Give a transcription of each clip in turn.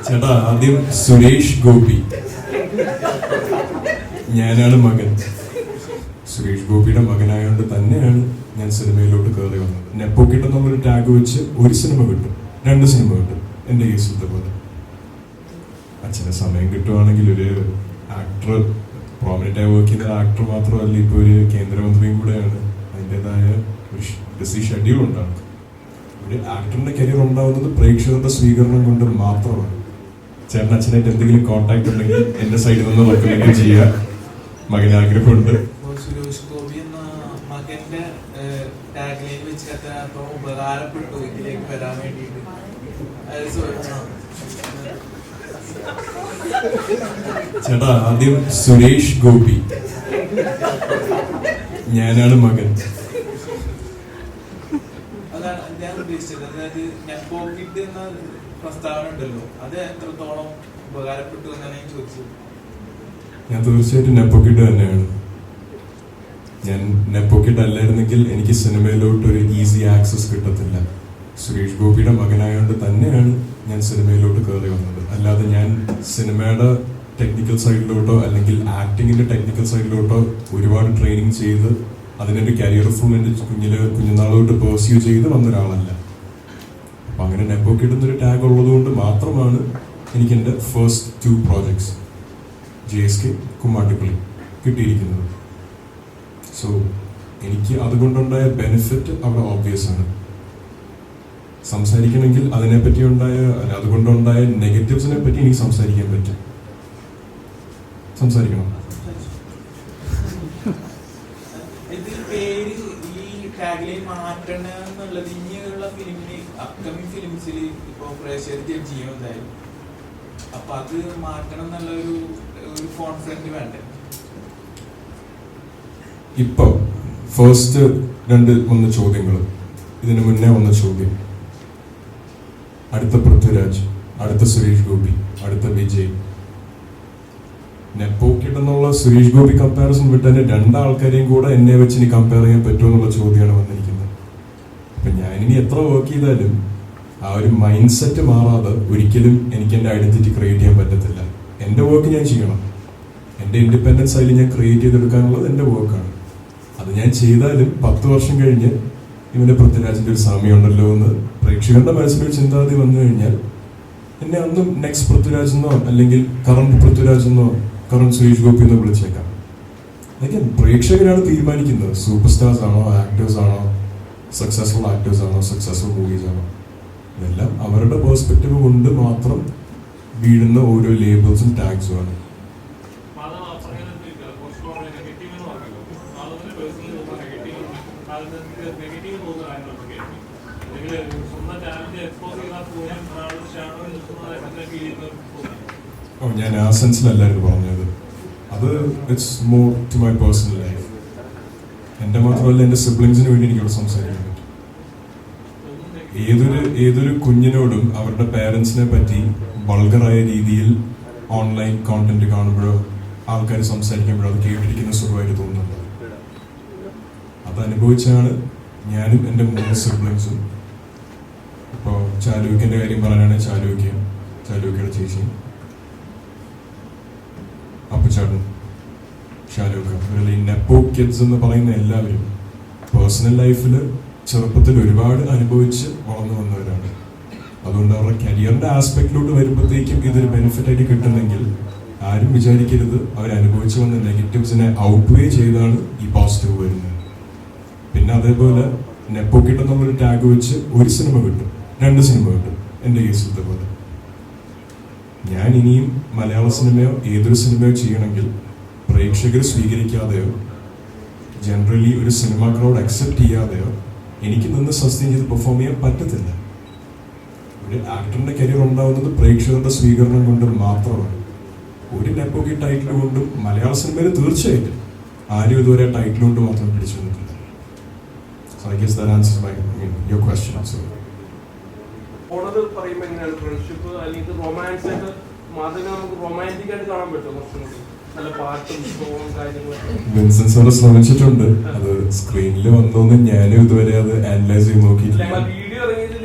ചേട്ടാ, ആദ്യം സുരേഷ് ഗോപി, ഞാനാണ് മകൻ. സുരേഷ് ഗോപിയുടെ മകനായതുകൊണ്ട് തന്നെയാണ് ഞാൻ സിനിമയിലോട്ട് കയറി വന്നത്. നെപ്പോക്കിട്ട് നമ്മളൊരു ടാഗ് വെച്ച് ഒരു സിനിമ കിട്ടും, 2 സിനിമ കിട്ടും. എൻ്റെ കേസിലത്തെ പോലെ അച്ഛന് സമയം കിട്ടുവാണെങ്കിൽ ഒരു ആക്ടർ, പ്രോമിനന്റ് ആയി വർക്ക് ചെയ്യുന്ന ആക്ടർ മാത്രമല്ല, ഇപ്പോൾ ഒരു കേന്ദ്രമന്ത്രിയും കൂടെയാണ്. അതിൻ്റെതായ ഒരു ബിസി ഷെഡ്യൂൾ ഉണ്ടാകും. ഒരു ആക്ടറിന്റെ കരിയർ ഉണ്ടാവുന്നത് പ്രേക്ഷകരുടെ സ്വീകരണം കൊണ്ട് മാത്രമാണ്. ചേട്ടൻ അച്ഛനായിട്ട് എന്തെങ്കിലും കോൺടാക്ട് ഉണ്ടെങ്കിൽ എന്റെ സൈഡിൽ നിന്ന് റെക്കമെൻഡ് ചെയ്യുക. മകന് ആഗ്രഹമുണ്ട്. സുരേഷ് ഗോപി എന്ന മകന്റെ ടാഗ്ലൈൻ വെച്ചിട്ട് ഉപകാരപ്പെട്ടു ഇതിലേക്ക് വരാൻ വേണ്ടിയിട്ട്. ചേട്ടാ, ആദ്യം സുരേഷ് ഗോപി, ഞാനാണ് മകൻ. അതാണ് ഞാൻ ഉദ്ദേശിച്ചത്. അതായത് നെപ്പോക്കിട്ട് എന്ന പ്രസ്താവന ഉണ്ടല്ലോ, അത് എത്രത്തോളം ഉപകാരപ്പെട്ടു എന്നാണ് ഞാൻ ചോദിച്ചത്. ഞാൻ തീർച്ചയായിട്ടും നെപ്പോക്കിട്ട് തന്നെയാണ്. ഞാൻ നെപ്പോക്കിട്ട് അല്ലായിരുന്നെങ്കിൽ എനിക്ക് സിനിമയിലോട്ട് ഒരു ഈസി ആക്സസ് കിട്ടത്തില്ല. സുരേഷ് ഗോപിയുടെ മകനായതുകൊണ്ട് തന്നെയാണ് ഞാൻ സിനിമയിലോട്ട് കയറി വന്നത്. അല്ലാതെ ഞാൻ സിനിമയുടെ ടെക്നിക്കൽ സൈഡിലോട്ടോ അല്ലെങ്കിൽ ആക്ടിങ്ങിന്റെ ടെക്നിക്കൽ സൈഡിലോട്ടോ ഒരുപാട് ട്രെയിനിങ് ചെയ്ത് അതിനൊരു കരിയർ ഫുൾ എൻ്റെ കുഞ്ഞുനാളോട്ട് പെർസ്യൂ ചെയ്ത് വന്ന ഒരാളല്ല. അപ്പൊ അങ്ങനെ നെപ്പോക്കിട്ട് എന്നൊരു ടാഗ് ഉള്ളത് കൊണ്ട് മാത്രമാണ് എനിക്ക് എൻ്റെ ഫസ്റ്റ് 2 പ്രോജക്ട്സ് JSK, കുമ്മാട്ടിപ്പള്ളി കിട്ടിയിരിക്കുന്നത്. സോ എനിക്ക് അതുകൊണ്ടുണ്ടായ ബെനിഫിറ്റ് അവിടെ ഓബ്വിയസ് ആണ്. സംസാരിക്കണമെങ്കിൽ അതിനെപ്പറ്റി അതുകൊണ്ടുണ്ടായ നെഗറ്റീവ്സിനെ പറ്റി എനിക്ക് സംസാരിക്കാൻ പറ്റും. സംസാരിക്കണം. ടാഗ്ലൈൻ മാറ്റണം എന്നുള്ളത് ഇനിയുള്ള ഫിലിമിന്, അപ്കമിങ് ഫിലിംസിൽ ഇപ്പോൾ പ്രേക്ഷകർ ജഡ്ജ് ചെയ്യും എന്തായാലും. അപ്പൊ അത് മാറ്റണം എന്നുള്ള ഒരു കോൺഫിഡൻറ്റ് വേണ്ടേ? ഇപ്പൊ ഫസ്റ്റ് 2-3 ചോദ്യങ്ങൾ, ഇതിനു മുന്നേ വന്ന ചോദ്യം, അടുത്ത പൃഥ്വിരാജ്, അടുത്ത സുരേഷ് ഗോപി, അടുത്ത വിജയ്. നെപ്പോക്കിട്ട് എന്നുള്ള സുരേഷ് ഗോപി കമ്പാരിസൺ വിട്ട് തന്നെ 2 ആൾക്കാരെയും കൂടെ എന്നെ വെച്ച് ഇനി കമ്പയർ ചെയ്യാൻ പറ്റുമോ എന്നുള്ള ചോദ്യമാണ് വന്നിരിക്കുന്നത്. അപ്പൊ ഞാനിനി എത്ര വർക്ക് ചെയ്താലും ആ ഒരു മൈൻഡ് സെറ്റ് മാറാതെ ഒരിക്കലും എനിക്ക് എൻ്റെ ഐഡന്റിറ്റി ക്രിയേറ്റ് ചെയ്യാൻ പറ്റത്തില്ല. എൻ്റെ വർക്ക് ഞാൻ ചെയ്യണം. എൻ്റെ ഇൻഡിപെൻഡൻസ് അതിൽ ഞാൻ ക്രിയേറ്റ് ചെയ്തെടുക്കാനുള്ളത് എൻ്റെ വർക്കാണ്. അത് ഞാൻ ചെയ്താലും 10 വർഷം കഴിഞ്ഞ് ഇവന്റെ പൃഥ്വിരാജിന്റെ ഒരു സാമ്യമുണ്ടല്ലോ എന്ന് പ്രേക്ഷകരുടെ മനസ്സിലൊരു ചിന്താഗതി വന്നു കഴിഞ്ഞാൽ എന്നെ അന്നും നെക്സ്റ്റ് പൃഥ്വിരാജ് എന്നോ അല്ലെങ്കിൽ കറണ്ട് പൃഥ്വിരാജ് എന്നോ കറണ്ട് സുരേഷ് ഗോപി എന്നോ വിളിച്ചേക്കാം. അതൊക്കെ പ്രേക്ഷകരാണ് തീരുമാനിക്കുന്നത്. സൂപ്പർ സ്റ്റാർസ് ആണോ, ആക്ടേഴ്സ് ആണോ, സക്സസ്ഫുൾ ആക്ടേഴ്സ് ആണോ, സക്സസ്ഫുൾ മൂവീസ് ആണോ, ഇതെല്ലാം അവരുടെ പെർസ്പെക്റ്റീവ് കൊണ്ട് മാത്രം വീഴുന്ന ഓരോ ലേബിൾസും ടാഗ്സും ആണ്. ഞാൻ ആ സെൻസിലല്ലായിരുന്നു പറഞ്ഞത്. അത് it's more to my personal life. എൻ്റെ മാത്രമല്ല, എൻ്റെ സിബ്ലിങ്സിന് വേണ്ടി എനിക്കിവിടെ സംസാരിക്കാൻ പറ്റും. ഏതൊരു കുഞ്ഞിനോടും അവരുടെ പേരൻസിനെ പറ്റി വൾഗറായ രീതിയിൽ ഓൺലൈൻ കോണ്ടന്റ് കാണുമ്പോഴോ ആൾക്കാർ സംസാരിക്കുമ്പോഴോ അത് കേട്ടിരിക്കുന്ന സുഖമായിട്ട് തോന്നുന്നുണ്ട്. അത് അനുഭവിച്ചാണ് ഞാനും എൻ്റെ 3 സിബ്ലിങ്സും. ഇപ്പോൾ ചാലൂക്കിൻ്റെ കാര്യം പറയാനാണ് ചാലൂക്കയുടെ ചേച്ചിയും അപ്പുചാട്ടൻ, ഷാലൂക്ക, ഇവരുടെ ഈ നെപ്പോ കിഡ്സ് എന്ന് പറയുന്ന എല്ലാവരും പേഴ്സണൽ ലൈഫിൽ ചെറുപ്പത്തിൽ ഒരുപാട് അനുഭവിച്ച് വളർന്നു വന്നവരാണ്. അതുകൊണ്ട് അവരുടെ കരിയറിന്റെ ആസ്പെക്റ്റിലോട്ട് വരുമ്പോഴത്തേക്കും ഇതൊരു ബെനിഫിറ്റ് ആയിട്ട് കിട്ടുന്നെങ്കിൽ ആരും വിചാരിക്കരുത് അവരനുഭവിച്ചു വന്ന നെഗറ്റീവ്സിനെ ഔട്ട്വേ ചെയ്താണ് ഈ പോസിറ്റീവ് വരുന്നത്. പിന്നെ അതേപോലെ നെപ്പോക്കിട്ട് നമ്മളൊരു ടാഗ് വെച്ച് ഒരു സിനിമ കിട്ടും, 2 സിനിമ കിട്ടും. എൻ്റെ കേസിലത്തെ പോലെ ഞാൻ ഇനിയും മലയാള സിനിമയോ ഏതൊരു സിനിമയോ ചെയ്യണമെങ്കിൽ പ്രേക്ഷകർ സ്വീകരിക്കാതെയോ ജനറലി ഒരു സിനിമ ക്രൗഡ് അക്സെപ്റ്റ് ചെയ്യാതെയോ എനിക്ക് നിന്ന് സസ്റ്റെയിൻ ചെയ്ത് പെർഫോം ചെയ്യാൻ പറ്റത്തില്ല. ഒരു ആക്ടറിന്റെ കരിയർ ഉണ്ടാവുന്നത് പ്രേക്ഷകരുടെ സ്വീകരണം കൊണ്ട് മാത്രമാണ്. ഒരു നെപ്പോക്കി ടൈറ്റിൽ കൊണ്ടും മലയാള സിനിമയിൽ തീർച്ചയായിട്ടും ആരും ഇതുവരെ ടൈറ്റിൽ കൊണ്ട് മാത്രം പിടിച്ചു വന്നിട്ടില്ല. So I guess that answers your question also. Owner പറയുമ്പോൾ എങ്ങനെയാണ് ഫ്രണ്ട്ഷിപ്പ് അല്ലെങ്കിൽ റൊമാൻസ് ആയിട്ട് മാതൃക നമുക്ക് റൊമാൻറ്റിക് ആയിട്ട് കാണാൻ പറ്റും? കുറച്ചും കൂടി നല്ല പാട്ടും സോങ്ങും കാര്യങ്ങളൊക്കെ വിൻസെന്റ് സാറ് ശ്രമിച്ചിട്ടുണ്ട്. അത് സ്ക്രീനിൽ വന്നോന്ന് ഞാനും ഇതുവരെ അത് അനലൈസ് ചെയ്ത് നോക്കിയിട്ടില്ല. വീഡിയോ ഇറങ്ങിയതിൽ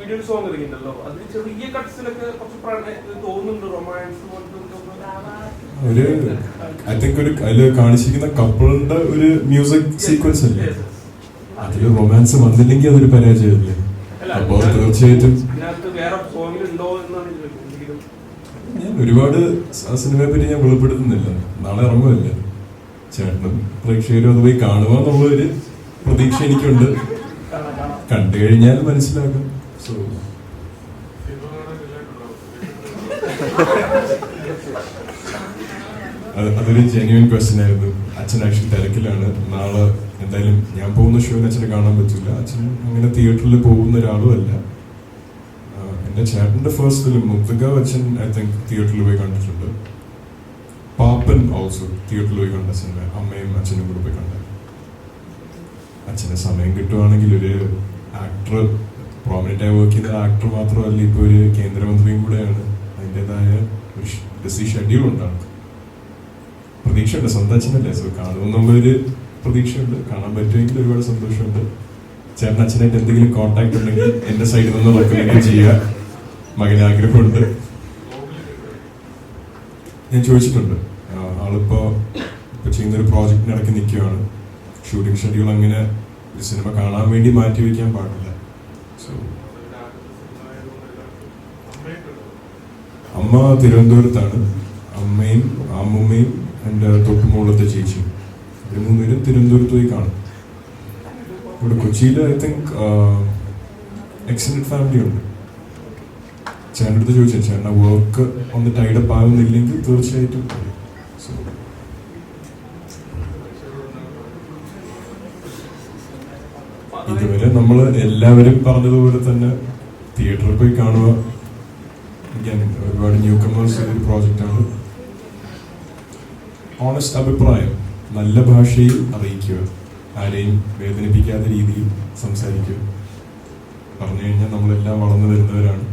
വലിയൊരു സോങ് ഇറങ്ങിയിട്ടുണ്ടല്ലോ, അതിൽ ചെറിയ കട്ട്സിലൊക്കെ കുറച്ച് തോന്നുന്നുണ്ട് റൊമാൻസ് ഒരു ഐ തിങ്ക് ഒരു അതില് കാണിച്ചിരിക്കുന്ന കപ്പിളിന്റെ ഒരു മ്യൂസിക് സീക്വൻസ് അല്ലേ, അതില് റൊമാൻസ് വന്നില്ലെങ്കിൽ അതൊരു പരാജയമല്ലേ. അപ്പൊ തീർച്ചയായിട്ടും വേറെ സോങ്ങിലുണ്ടോ എന്നാണ് ചോദിക്കുന്നത്. ഞാൻ ഒരുപാട് ആ സിനിമയെ പറ്റി ഞാൻ വെളിപ്പെടുത്തുന്നില്ല, നാളെ ഇറങ്ങുമല്ലേ, ചേട്ടനും പ്രേക്ഷകരും അത് പോയി കാണുക എന്നുള്ളൊരു പ്രതീക്ഷ എനിക്കുണ്ട്. കണ്ടു കഴിഞ്ഞാൽ മനസ്സിലാകും. സോ അതൊരു ജെന്യുവൻ ക്വസ്റ്റ്യൻ ആയിരുന്നു. അച്ഛൻ ആക്ച്വലി തിരക്കിലാണ്. നാളെ എന്തായാലും ഞാൻ പോകുന്ന ഷോയിൽ അച്ഛനെ കാണാൻ പറ്റില്ല. അച്ഛൻ അങ്ങനെ തിയേറ്ററിൽ പോകുന്ന ഒരാളും അല്ല. എന്റെ ചേട്ടന്റെ ഫസ്റ്റ് ഫിലിം മുത്തുക അച്ഛൻ ഐ തിങ്ക് തിയേറ്ററിൽ പോയി കണ്ടിട്ടുണ്ട്. പാപ്പൻ ഓൾസോ തിയേറ്ററിൽ പോയി കണ്ട സിനിമ, അമ്മയും അച്ഛനും കൂടെ പോയി കണ്ട. അച്ഛന് സമയം കിട്ടുവാണെങ്കിൽ ഒരു ആക്ടർ, പ്രോമിനന്റ് ആയി വർക്ക് ചെയ്യുന്ന ആക്ടർ മാത്രമല്ല, ഇപ്പൊ ഒരു കേന്ദ്രമന്ത്രിയും കൂടെയാണ്. അതിൻ്റെതായ ഒരു ബിസി ഷെഡ്യൂൾ ഉണ്ടാണ്. പ്രതീക്ഷയുണ്ട്, സ്വന്തം അച്ഛനല്ലേ, സോ കാണുമെന്നുള്ളൊരു പ്രതീക്ഷയുണ്ട്. കാണാൻ പറ്റുമെങ്കിൽ ഒരുപാട് സന്തോഷമുണ്ട്. ചേട്ടൻ അച്ഛനായിട്ട് എന്തെങ്കിലും കോണ്ടാക്ട് ഉണ്ടെങ്കിൽ എന്റെ സൈഡിൽ നിന്ന് റെക്കമെൻഡ് ചെയ്യുക. മകന് ആഗ്രഹമുണ്ട്. ഞാൻ ചോദിച്ചിട്ടുണ്ട്. ആളിപ്പോ ചെയ്യുന്നൊരു പ്രോജക്റ്റിന് ഇടയ്ക്ക് നിൽക്കുകയാണ്. ഷൂട്ടിംഗ് ഷെഡ്യൂൾ അങ്ങനെ ഒരു സിനിമ കാണാൻ വേണ്ടി മാറ്റി വയ്ക്കാൻ പാടില്ല. സോ അമ്മ തിരുവനന്തപുരത്താണ്. അമ്മയും അമ്മുമ്മയും എൻ്റെ തൊട്ടുമുകളത്തെ ചേച്ചിയും, ഇവർ മൂന്നുപേരും തിരുവനന്തപുരത്ത് പോയി കാണും. ഇവിടെ കൊച്ചിയിൽ ഐ തിങ്ക് എക്സ്റ്റൻഡ് ഫാമിലി ഉണ്ട്. ചേട്ടൻ്റെ അടുത്ത് ചോദിച്ചാൽ ചേട്ടൻ്റെ വർക്ക് ഒന്ന് ടൈഡപ്പ് ആകുന്നില്ലെങ്കിൽ തീർച്ചയായിട്ടും. സോ ഇതുവരെ നമ്മൾ എല്ലാവരും പറഞ്ഞതുപോലെ തന്നെ തിയേറ്ററിൽ പോയി കാണുക. ഒരുപാട് ന്യൂ കമേഴ്സ് ഒരു പ്രോജക്റ്റാണ്. ഓണസ്റ്റ് അഭിപ്രായം നല്ല ഭാഷയിൽ അറിയിക്കുക, ആരെയും വേദനിപ്പിക്കാത്ത രീതിയിൽ സംസാരിക്കുക. പറഞ്ഞു കഴിഞ്ഞാൽ നമ്മളെല്ലാം വളർന്നു വരുന്നവരാണ്.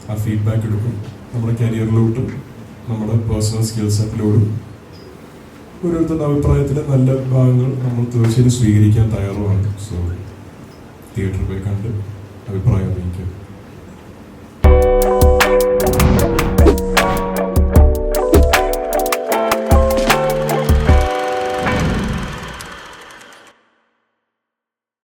ആ ഫീഡ്ബാക്ക് എടുക്കും. നമ്മുടെ കരിയറിലോട്ടും നമ്മുടെ പേഴ്സണൽ സ്കിൽ സെറ്റിലോടും ഓരോരുത്തരുടെ അഭിപ്രായത്തിലെ നല്ല ഭാഗങ്ങൾ നമ്മൾ തീർച്ചയായും സ്വീകരിക്കാൻ തയ്യാറുമാണ്. സോ തിയേറ്ററിൽ പോയി കണ്ട് അഭിപ്രായം അറിയിക്കുക.